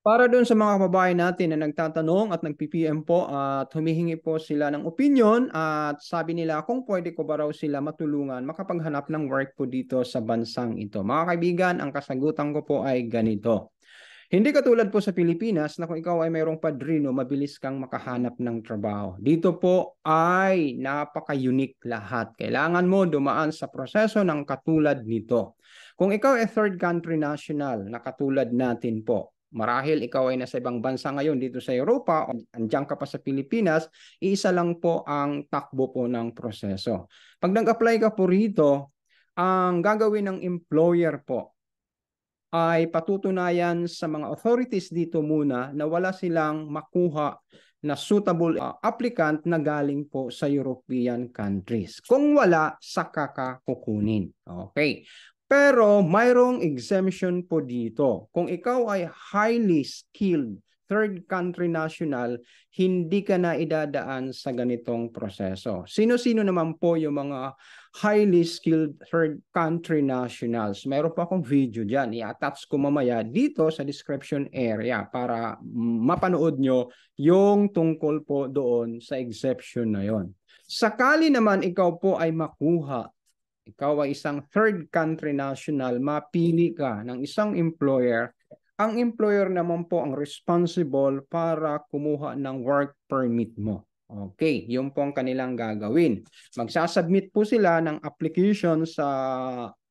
Para doon sa mga kababayan natin na nagtatanong at nag-PPM po at humihingi po sila ng opinion at sabi nila kung pwede ko ba raw sila matulungan makapaghanap ng work po dito sa bansang ito. Mga kaibigan, ang kasagutan ko po ay ganito. Hindi katulad po sa Pilipinas na kung ikaw ay mayroong padrino, mabilis kang makahanap ng trabaho. Dito po ay napaka-unique lahat. Kailangan mo dumaan sa proseso ng katulad nito. Kung ikaw ay third country national na katulad natin po, marahil ikaw ay nasa ibang bansa ngayon dito sa Europa o andiyan ka pa sa Pilipinas, iisa lang po ang takbo po ng proseso. Pag nag-apply ka po rito, ang gagawin ng employer po ay patutunayan sa mga authorities dito muna na wala silang makuha na suitable applicant na galing po sa European countries. Kung wala, saka ka kukunin. Okay. Pero mayroong exemption po dito. Kung ikaw ay highly skilled third country national, hindi ka na idadaan sa ganitong proseso. Sino-sino naman po yung mga highly skilled third country nationals? Meron po akong video dyan. I-attach ko mamaya dito sa description area para mapanood nyo yung tungkol po doon sa exception na yon. Sakali naman ikaw po ay makuha, ikaw ay isang third country national, mapili ka ng isang employer, ang employer naman po ang responsible para kumuha ng work permit mo. Okay, yun po ang kanilang gagawin. Magsasubmit po sila ng application sa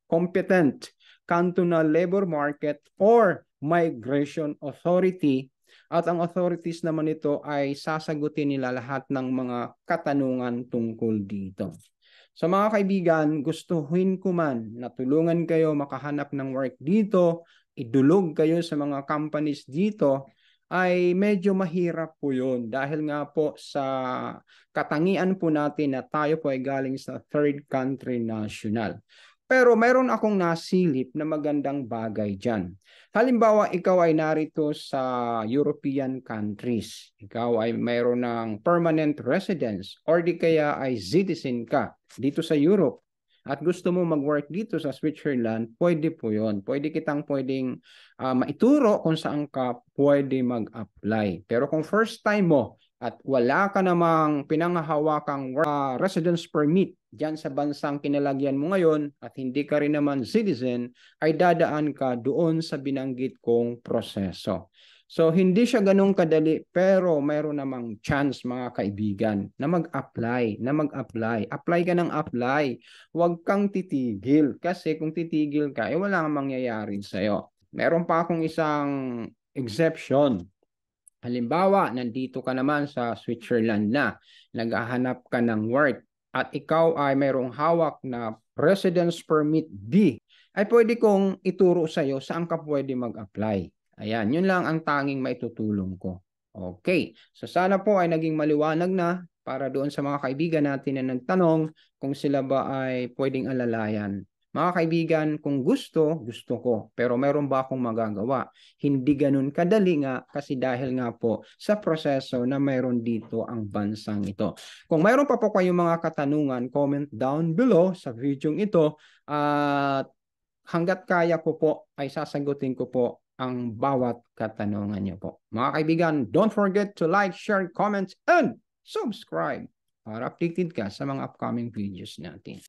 competent cantonal labor market or migration authority at ang authorities naman ito ay sasagutin nila lahat ng mga katanungan tungkol dito. So mga kaibigan, gustuhin ko man na tulungan kayo makahanap ng work dito, idulog kayo sa mga companies dito, ay medyo mahirap po yun dahil nga po sa katangian po natin na tayo po ay galing sa third country national. Pero mayroon akong nasilip na magandang bagay dyan. Halimbawa, ikaw ay narito sa European countries. Ikaw ay mayroon ng permanent residence or di kaya ay citizen ka dito sa Europe at gusto mo mag-work dito sa Switzerland, pwede po yun. Pwedeng maituro kung saan ka pwede mag-apply. Pero kung first time mo at wala ka namang pinangahawakang residence permit dyan sa bansang kinalagyan mo ngayon at hindi ka rin naman citizen, ay dadaan ka doon sa binanggit kong proseso. So, hindi siya ganun kadali pero mayroon namang chance mga kaibigan na mag-apply. Apply ka ng apply. Huwag kang titigil kasi kung titigil ka, wala kang mangyayari sa'yo. Meron pa akong isang exception. Halimbawa, nandito ka naman sa Switzerland na, naghahanap ka ng work at ikaw ay mayroong hawak na residence permit D, ay pwede kong ituro sa iyo saan ka pwede mag-apply. Ayan, yun lang ang tanging maitutulong ko. Okay, so sana po ay naging maliwanag na para doon sa mga kaibigan natin na nagtanong kung sila ba ay pwedeng alalayan. Mga kaibigan, kung gusto, gusto ko. Pero meron ba akong magagawa? Hindi ganun kadali nga kasi dahil nga po sa proseso na mayroon dito ang bansang ito. Kung mayroon pa po kayong mga katanungan, comment down below sa video ito at hanggat kaya ko po ay sasagutin ko po ang bawat katanungan niyo po. Mga kaibigan, don't forget to like, share, comment, and subscribe para updated ka sa mga upcoming videos natin.